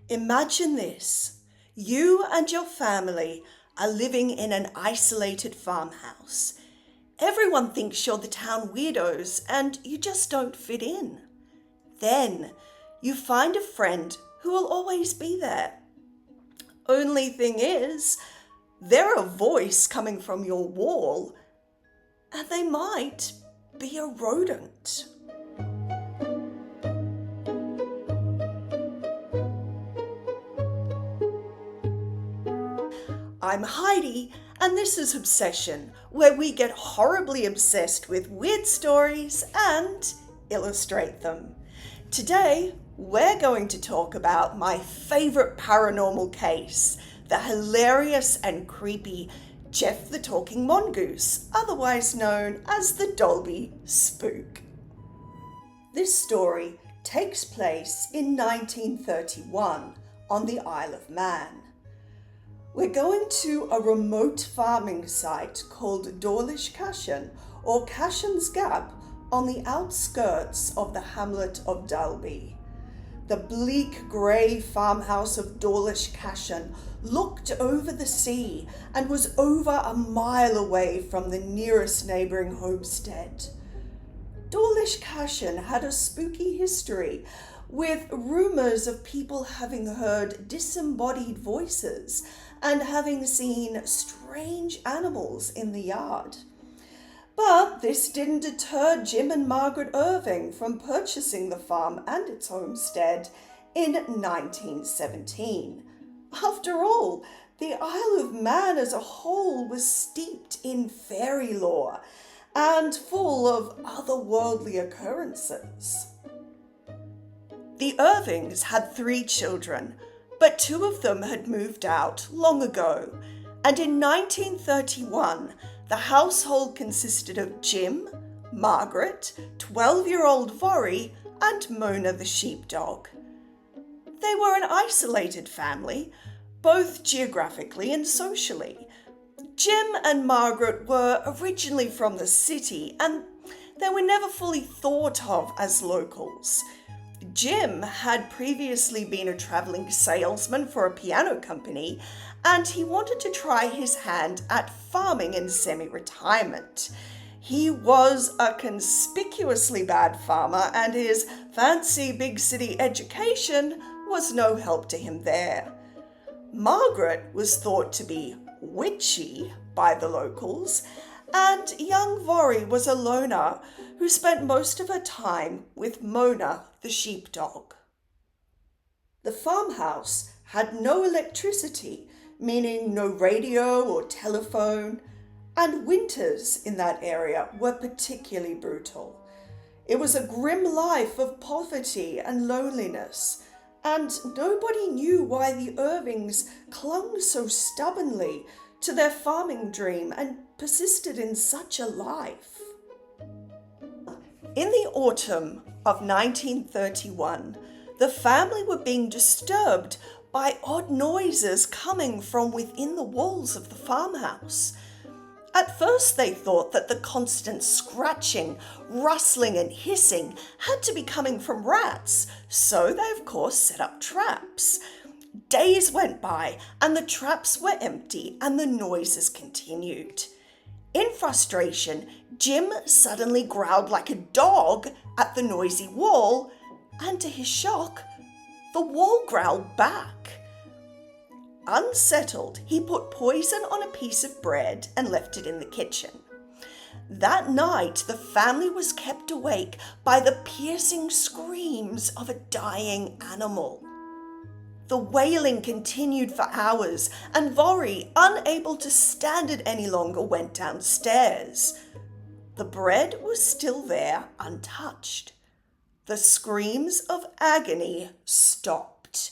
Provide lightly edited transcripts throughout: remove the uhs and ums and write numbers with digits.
Imagine this. You and your family are living in an isolated farmhouse. Everyone thinks you're the town weirdos and you just don't fit in. Then you find a friend who will always be there. Only thing is, they're a voice coming from your wall, and they might be a rodent. I'm Heidi, and this is Obsession, where we get horribly obsessed with weird stories and illustrate them. Today, we're going to talk about my favourite paranormal case, the hilarious and creepy Gef the Talking Mongoose, otherwise known as the Dalby Spook. This story takes place in 1931 on the Isle of Man. We're going to a remote farming site called Dawlish Cashen, or Cashen's Gap, on the outskirts of the hamlet of Dalby. The bleak grey farmhouse of Dawlish Cashen looked over the sea and was over a mile away from the nearest neighbouring homestead. Dawlish Cashen had a spooky history, with rumours of people having heard disembodied voices and having seen strange animals in the yard. But this didn't deter Jim and Margaret Irving from purchasing the farm and its homestead in 1917. After all, the Isle of Man as a whole was steeped in fairy lore and full of otherworldly occurrences. The Irvings had 3 children, but 2 of them had moved out long ago, and in 1931, the household consisted of Jim, Margaret, 12-year-old Vorry, and Mona the sheepdog. They were an isolated family, both geographically and socially. Jim and Margaret were originally from the city, and they were never fully thought of as locals. Jim had previously been a travelling salesman for a piano company, and he wanted to try his hand at farming in semi-retirement. He was a conspicuously bad farmer, and his fancy big city education was no help to him there. Margaret was thought to be witchy by the locals, and young Vorry was a loner who spent most of her time with Mona the sheepdog. The farmhouse had no electricity, meaning no radio or telephone, and winters in that area were particularly brutal. It was a grim life of poverty and loneliness, and nobody knew why the Irvings clung so stubbornly to their farming dream and persisted in such a life. In the autumn of 1931, the family were being disturbed by odd noises coming from within the walls of the farmhouse. At first they thought that the constant scratching, rustling and hissing had to be coming from rats, so they of course set up traps. Days went by and the traps were empty and the noises continued. In frustration, Jim suddenly growled like a dog at the noisy wall, and to his shock, the wall growled back. Unsettled, he put poison on a piece of bread and left it in the kitchen. That night, the family was kept awake by the piercing screams of a dying animal. The wailing continued for hours, and Vorry, unable to stand it any longer, went downstairs. The bread was still there, untouched. The screams of agony stopped.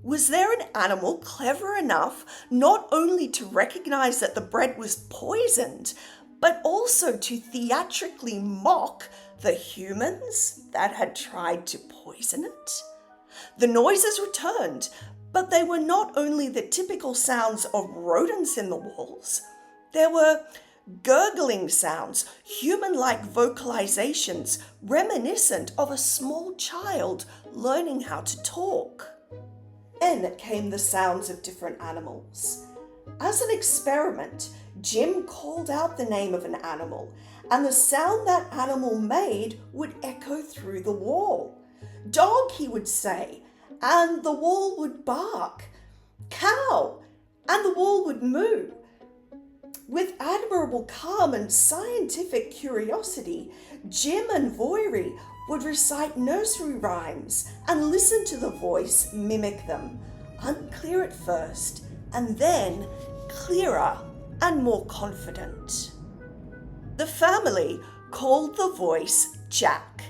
Was there an animal clever enough not only to recognize that the bread was poisoned, but also to theatrically mock the humans that had tried to poison it? The noises returned, but they were not only the typical sounds of rodents in the walls. There were gurgling sounds, human-like vocalizations reminiscent of a small child learning how to talk. Then came the sounds of different animals. As an experiment, Jim called out the name of an animal, and the sound that animal made would echo through the wall. Dog, he would say, and the wall would bark. Cow, and the wall would moo. With admirable calm and scientific curiosity, Jim and Voiry would recite nursery rhymes and listen to the voice mimic them, unclear at first, and then clearer and more confident. The family called the voice Jack,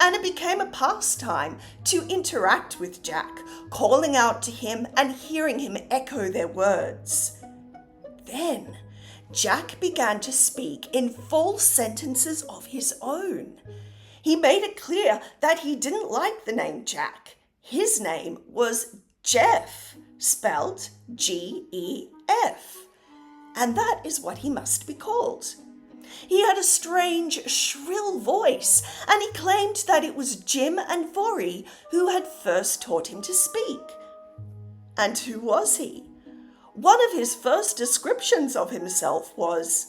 and it became a pastime to interact with Jack, calling out to him and hearing him echo their words. Then Jack began to speak in full sentences of his own. He made it clear that he didn't like the name Jack. His name was Gef, spelled G-E-F, and that is what he must be called. He had a strange, shrill voice, and he claimed that it was Jim and Vory who had first taught him to speak. And who was he? One of his first descriptions of himself was,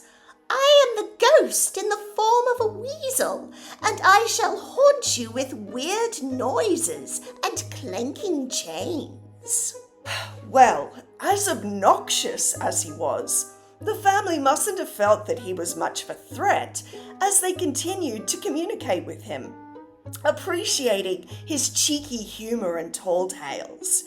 "I am the ghost in the form of a weasel, and I shall haunt you with weird noises and clanking chains." Well, as obnoxious as he was, the family mustn't have felt that he was much of a threat as they continued to communicate with him, appreciating his cheeky humour and tall tales.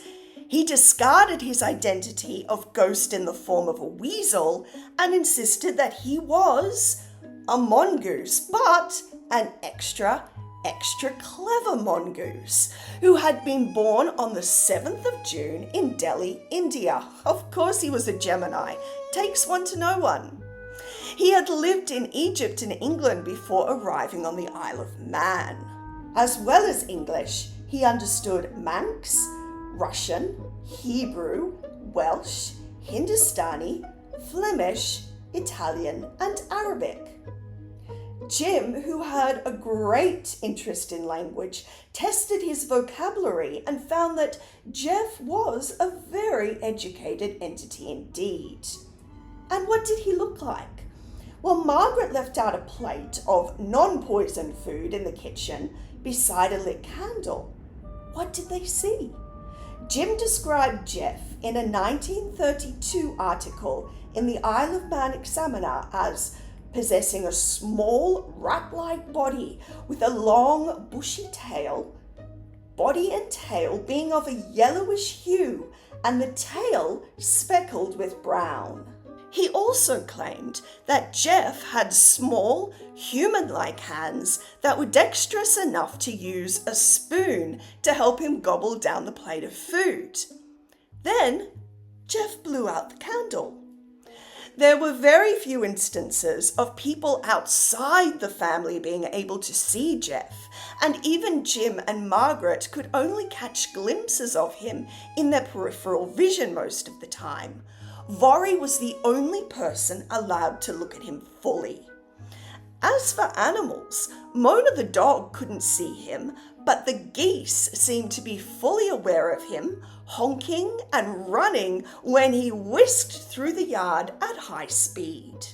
He discarded his identity of ghost in the form of a weasel and insisted that he was a mongoose, but an extra clever mongoose who had been born on the 7th of June in Delhi, India. Of course he was a Gemini. Takes one to know one. He had lived in Egypt and England before arriving on the Isle of Man. As well as English, he understood Manx, Russian, Hebrew, Welsh, Hindustani, Flemish, Italian, and Arabic. Jim, who had a great interest in language, tested his vocabulary and found that Gef was a very educated entity indeed. And what did he look like? Well, Margaret left out a plate of non-poison food in the kitchen beside a lit candle. What did they see? Jim described Gef in a 1932 article in the Isle of Man Examiner as possessing a small rat-like body with a long bushy tail, body and tail being of a yellowish hue and the tail speckled with brown. He also claimed that Gef had small, human-like hands that were dexterous enough to use a spoon to help him gobble down the plate of food. Then Gef blew out the candle. There were very few instances of people outside the family being able to see Gef, and even Jim and Margaret could only catch glimpses of him in their peripheral vision most of the time. Vory was the only person allowed to look at him fully. As for animals, Mona the dog couldn't see him, but the geese seemed to be fully aware of him, honking and running when he whisked through the yard at high speed.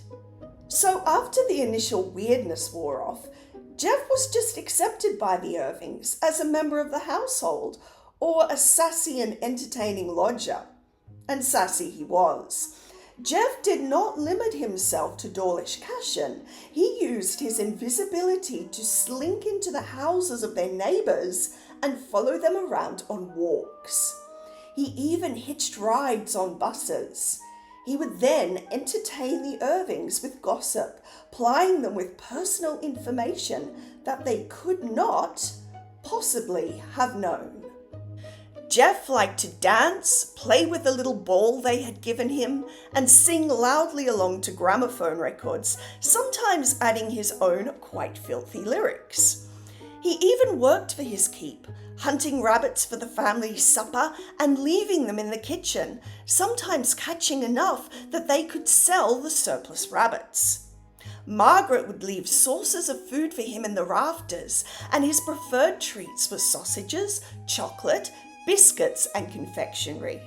So after the initial weirdness wore off, Gef was just accepted by the Irvings as a member of the household, or a sassy and entertaining lodger. And sassy he was. Gef did not limit himself to Dawlish Cashen. He used his invisibility to slink into the houses of their neighbours and follow them around on walks. He even hitched rides on buses. He would then entertain the Irvings with gossip, plying them with personal information that they could not possibly have known. Gef liked to dance, play with the little ball they had given him, and sing loudly along to gramophone records, sometimes adding his own quite filthy lyrics. He even worked for his keep, hunting rabbits for the family supper and leaving them in the kitchen, sometimes catching enough that they could sell the surplus rabbits. Margaret would leave saucers of food for him in the rafters, and his preferred treats were sausages, chocolate, biscuits and confectionery.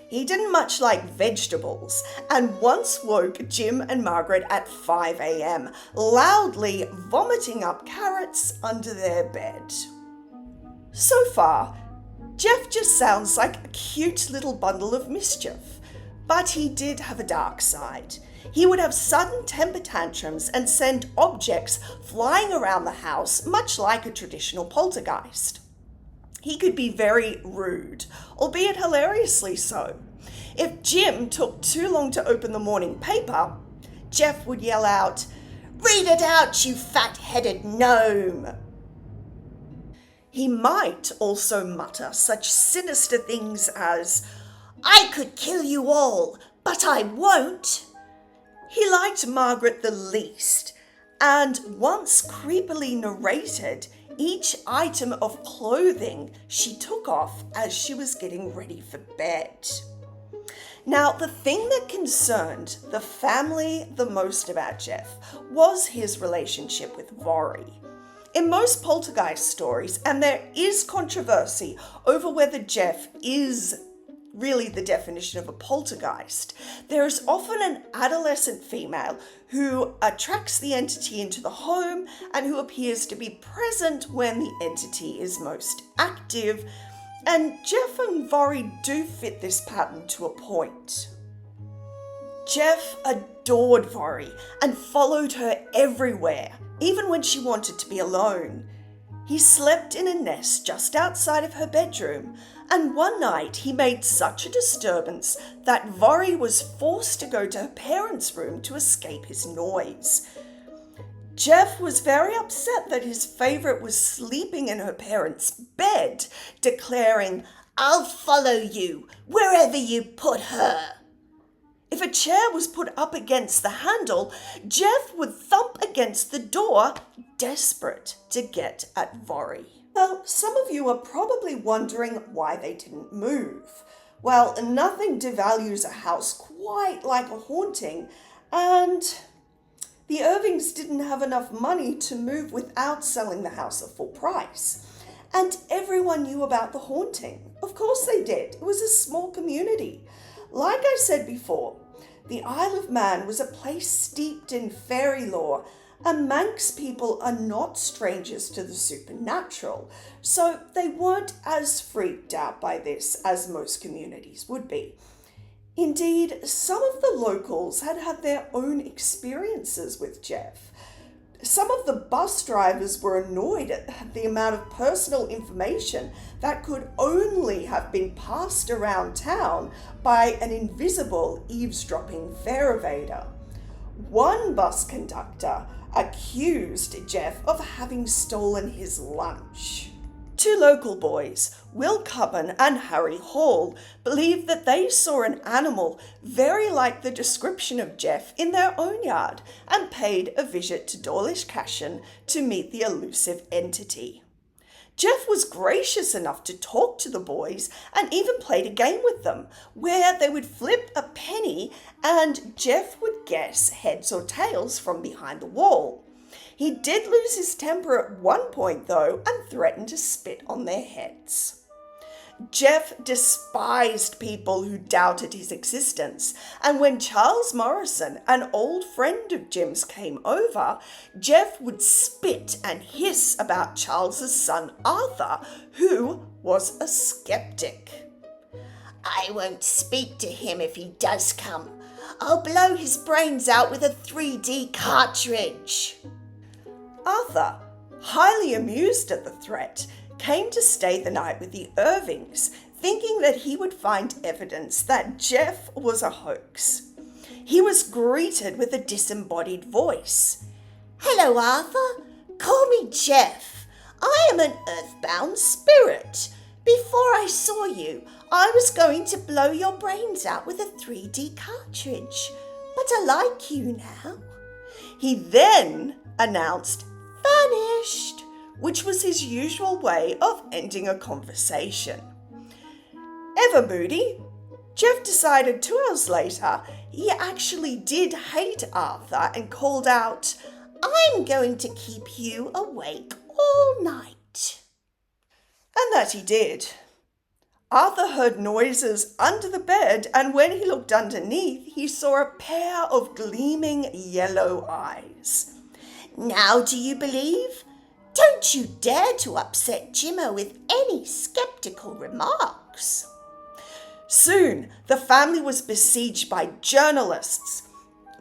He didn't much like vegetables and once woke Jim and Margaret at 5 a.m, loudly vomiting up carrots under their bed. So far, Gef just sounds like a cute little bundle of mischief, but he did have a dark side. He would have sudden temper tantrums and send objects flying around the house, much like a traditional poltergeist. He could be very rude, albeit hilariously so. If Jim took too long to open the morning paper, Gef would yell out, "Read it out, you fat-headed gnome!" He might also mutter such sinister things as, "I could kill you all, but I won't." He liked Margaret the least, and once creepily narrated each item of clothing she took off as she was getting ready for bed. Now, the thing that concerned the family the most about Gef was his relationship with Vori. In most poltergeist stories, and there is controversy over whether Gef is really the definition of a poltergeist, there is often an adolescent female who attracts the entity into the home and who appears to be present when the entity is most active, and Gef and Vori do fit this pattern to a point. Gef adored Vori and followed her everywhere, even when she wanted to be alone. He slept in a nest just outside of her bedroom, and one night he made such a disturbance that Vori was forced to go to her parents' room to escape his noise. Gef was very upset that his favourite was sleeping in her parents' bed, declaring, "I'll follow you wherever you put her." If a chair was put up against the handle, Gef would thump against the door, desperate to get at Vori. Well, some of you are probably wondering why they didn't move. Well, nothing devalues a house quite like a haunting, and the Irvings didn't have enough money to move without selling the house at full price. And everyone knew about the haunting. Of course they did. It was a small community. Like I said before, the Isle of Man was a place steeped in fairy lore, and Manx people are not strangers to the supernatural, so they weren't as freaked out by this as most communities would be. Indeed, some of the locals had had their own experiences with Gef. Some of the bus drivers were annoyed at the amount of personal information that could only have been passed around town by an invisible eavesdropping fare evader. One bus conductor accused Gef of having stolen his lunch. Two local boys, Will Cubbon and Harry Hall, believed that they saw an animal very like the description of Gef in their own yard and paid a visit to Dawlish Cashen to meet the elusive entity. Gef was gracious enough to talk to the boys and even played a game with them where they would flip a penny and Gef would guess heads or tails from behind the wall. He did lose his temper at one point though and threatened to spit on their heads. Gef despised people who doubted his existence, and when Charles Morrison, an old friend of Jim's, came over, Gef would spit and hiss about Charles's son Arthur, who was a skeptic. "I won't speak to him if he does come. I'll blow his brains out with a 3D cartridge." Arthur, highly amused at the threat, came to stay the night with the Irvings, thinking that he would find evidence that Gef was a hoax. He was greeted with a disembodied voice. "Hello, Arthur. Call me Gef. I am an earthbound spirit. Before I saw you, I was going to blow your brains out with a 3D cartridge, but I like you now." He then announced, "Vanished," which was his usual way of ending a conversation. Ever moody, Gef decided 2 hours later he actually did hate Arthur and called out, "I'm going to keep you awake all night." And that he did. Arthur heard noises under the bed, and when he looked underneath, he saw a pair of gleaming yellow eyes. "Now do you believe? Don't you dare to upset Jimmo with any sceptical remarks." Soon, the family was besieged by journalists,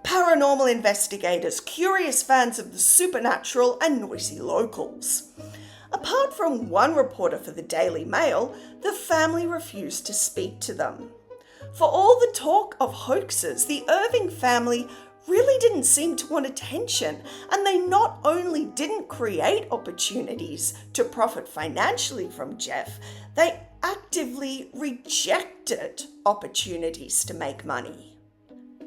paranormal investigators, curious fans of the supernatural, and noisy locals. Apart from one reporter for the Daily Mail, the family refused to speak to them. For all the talk of hoaxes, the Irving family really didn't seem to want attention, and they not only didn't create opportunities to profit financially from Gef, they actively rejected opportunities to make money.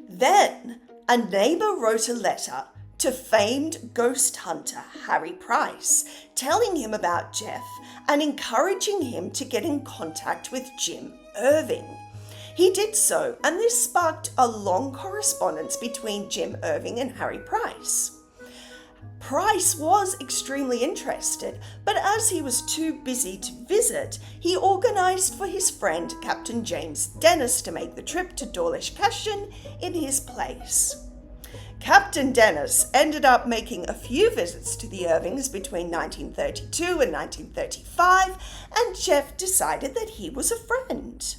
Then, a neighbour wrote a letter to famed ghost hunter Harry Price, telling him about Gef and encouraging him to get in contact with Jim Irving. He did so, and this sparked a long correspondence between Jim Irving and Harry Price. Price was extremely interested, but as he was too busy to visit, he organised for his friend Captain James Dennis to make the trip to Dawlish Castle in his place. Captain Dennis ended up making a few visits to the Irvings between 1932 and 1935, and Gef decided that he was a friend.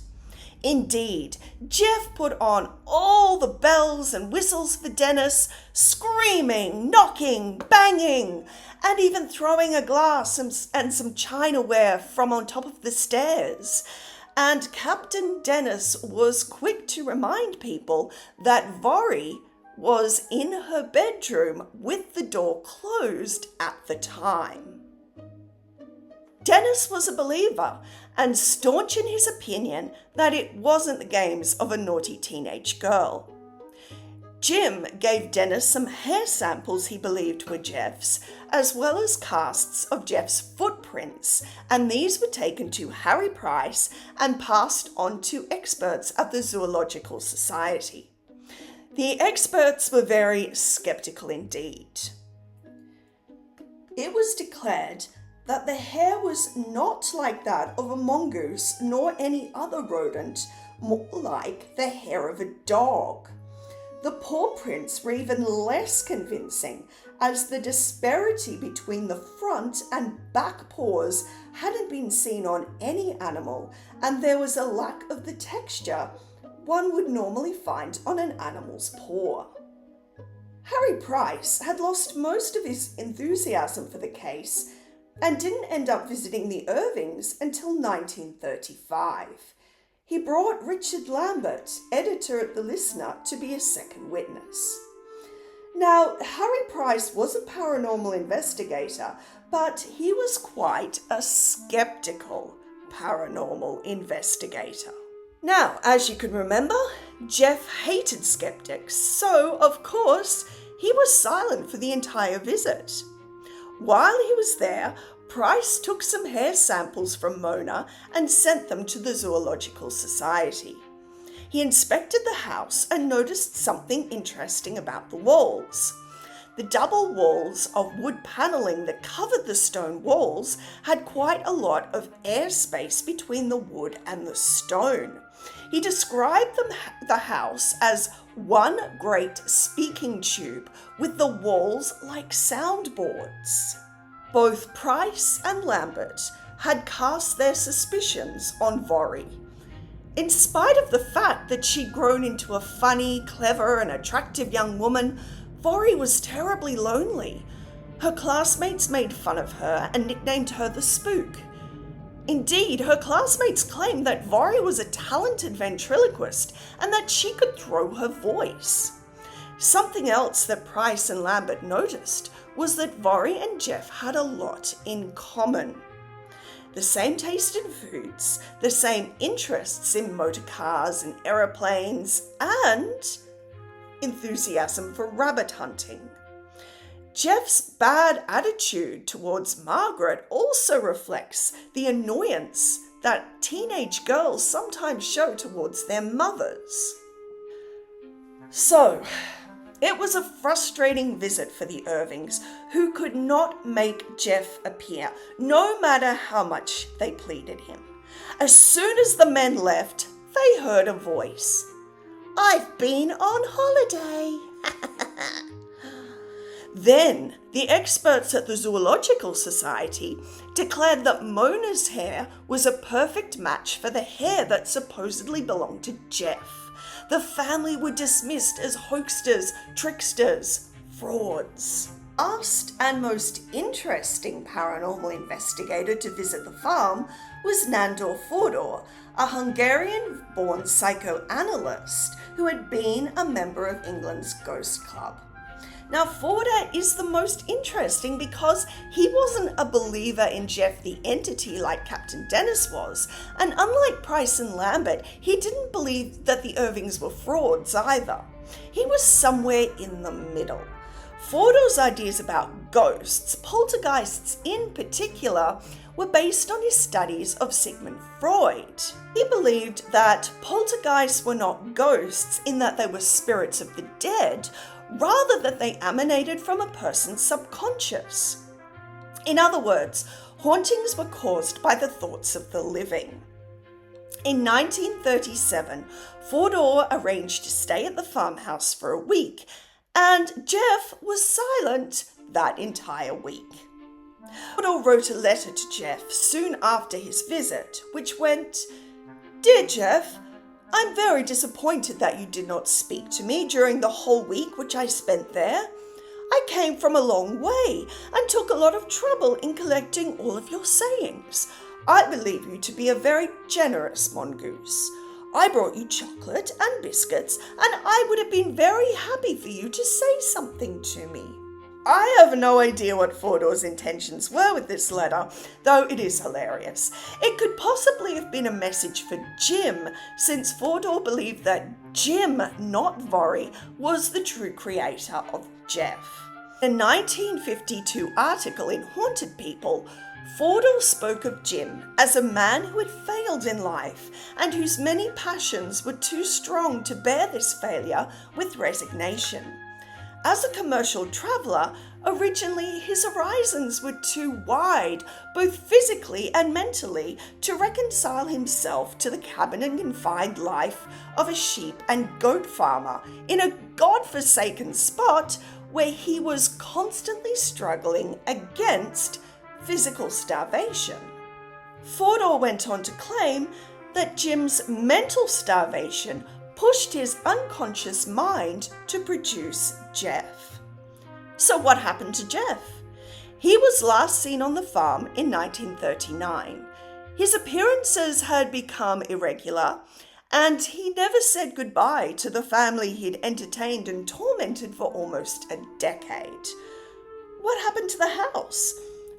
Indeed, Gef put on all the bells and whistles for Dennis, screaming, knocking, banging, and even throwing a glass and some chinaware from on top of the stairs. And Captain Dennis was quick to remind people that Vori was in her bedroom with the door closed at the time. Dennis was a believer and staunch in his opinion that it wasn't the games of a naughty teenage girl. Jim gave Dennis some hair samples he believed were Gef's, as well as casts of Gef's footprints, and these were taken to Harry Price and passed on to experts at the Zoological Society. The experts were very skeptical indeed. It was declared that the hair was not like that of a mongoose nor any other rodent, more like the hair of a dog. The paw prints were even less convincing, as the disparity between the front and back paws hadn't been seen on any animal, and there was a lack of the texture one would normally find on an animal's paw. Harry Price had lost most of his enthusiasm for the case and didn't end up visiting the Irvings until 1935. He brought Richard Lambert, editor at The Listener, to be a second witness. Now, Harry Price was a paranormal investigator, but he was quite a skeptical paranormal investigator. Now, as you can remember, Gef hated skeptics, so of course he was silent for the entire visit. While he was there, Price took some hair samples from Mona and sent them to the Zoological Society. He inspected the house and noticed something interesting about the walls. The double walls of wood panelling that covered the stone walls had quite a lot of airspace between the wood and the stone. He described the house as one great speaking tube with the walls like soundboards. Both Price and Lambert had cast their suspicions on Vori. In spite of the fact that she'd grown into a funny, clever, and attractive young woman, Vori was terribly lonely. Her classmates made fun of her and nicknamed her the Spook. Indeed, her classmates claimed that Vori was a talented ventriloquist and that she could throw her voice. Something else that Price and Lambert noticed was that Vori and Gef had a lot in common. The same taste in foods, the same interests in motor cars and aeroplanes, and enthusiasm for rabbit hunting. Gef's bad attitude towards Margaret also reflects the annoyance that teenage girls sometimes show towards their mothers. So, it was a frustrating visit for the Irvings, who could not make Gef appear, no matter how much they pleaded him. As soon as the men left, they heard a voice. "I've been on holiday." Then the experts at the Zoological Society declared that Mona's hair was a perfect match for the hair that supposedly belonged to Gef. The family were dismissed as hoaxers, tricksters, frauds. Asked and most interesting paranormal investigator to visit the farm was Nandor Fodor, a Hungarian-born psychoanalyst who had been a member of England's Ghost Club. Now, Fodor is the most interesting because he wasn't a believer in Gef the entity like Captain Dennis was, and unlike Price and Lambert, he didn't believe that the Irvings were frauds either. He was somewhere in the middle. Fodor's ideas about ghosts, poltergeists in particular, were based on his studies of Sigmund Freud. He believed that poltergeists were not ghosts in that they were spirits of the dead, rather that they emanated from a person's subconscious. In other words, hauntings were caused by the thoughts of the living. In 1937, Fodor arranged to stay at the farmhouse for a week, and Gef was silent that entire week. Fodor wrote a letter to Gef soon after his visit, which went, "Dear Gef, I'm very disappointed that you did not speak to me during the whole week which I spent there. I came from a long way and took a lot of trouble in collecting all of your sayings. I believe you to be a very generous mongoose. I brought you chocolate and biscuits, and I would have been very happy for you to say something to me." I have no idea what Fodor's intentions were with this letter, though it is hilarious. It could possibly have been a message for Jim, since Fodor believed that Jim, not Vory, was the true creator of Gef. In a 1952 article in Haunted People, Fodor spoke of Jim as a man who had failed in life and whose many passions were too strong to bear this failure with resignation. As a commercial traveller, originally his horizons were too wide, both physically and mentally, to reconcile himself to the cabin and confined life of a sheep and goat farmer in a godforsaken spot where he was constantly struggling against physical starvation. Fodor went on to claim that Jim's mental starvation pushed his unconscious mind to produce Gef. So what happened to Gef? He was last seen on the farm in 1939. His appearances had become irregular, and he never said goodbye to the family he'd entertained and tormented for almost a decade. What happened to the house?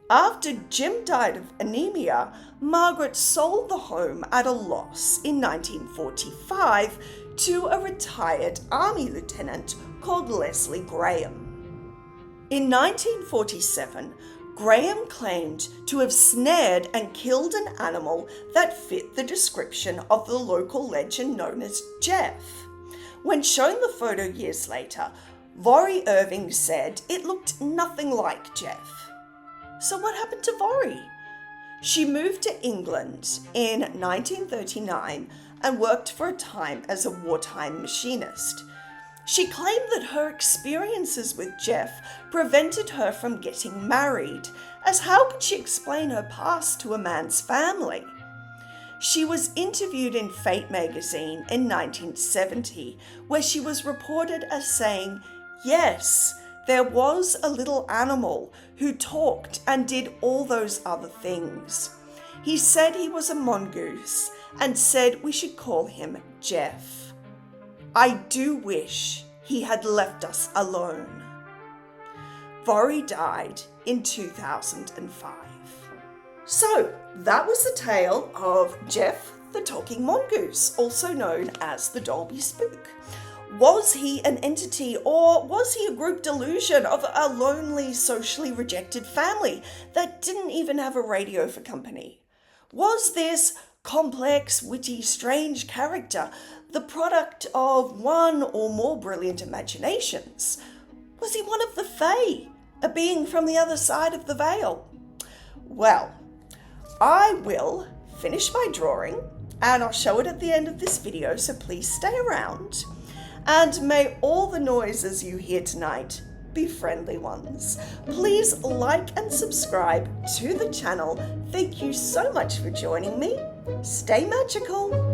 After Jim died of anemia, Margaret sold the home at a loss in 1945 to a retired army lieutenant called Leslie Graham. In 1947, Graham claimed to have snared and killed an animal that fit the description of the local legend known as Gef. When shown the photo years later, Vory Irving said it looked nothing like Gef. So what happened to Vory? She moved to England in 1939 and worked for a time as a wartime machinist. She claimed that her experiences with Gef prevented her from getting married, as how could she explain her past to a man's family? She was interviewed in Fate magazine in 1970, where she was reported as saying, "Yes, there was a little animal who talked and did all those other things. He said he was a mongoose and said we should call him Gef. I do wish he had left us alone." Vory died in 2005. So, that was the tale of Gef the Talking Mongoose, also known as the Dolby Spook. Was he an entity, or was he a group delusion of a lonely, socially rejected family that didn't even have a radio for company? Was this complex, witty, strange character the product of one or more brilliant imaginations? Was he one of the Fae, a being from the other side of the veil? Well, I will finish my drawing, and I'll show it at the end of this video, so please stay around. And may all the noises you hear tonight be friendly ones. Please like and subscribe to the channel. Thank you so much for joining me. Stay magical.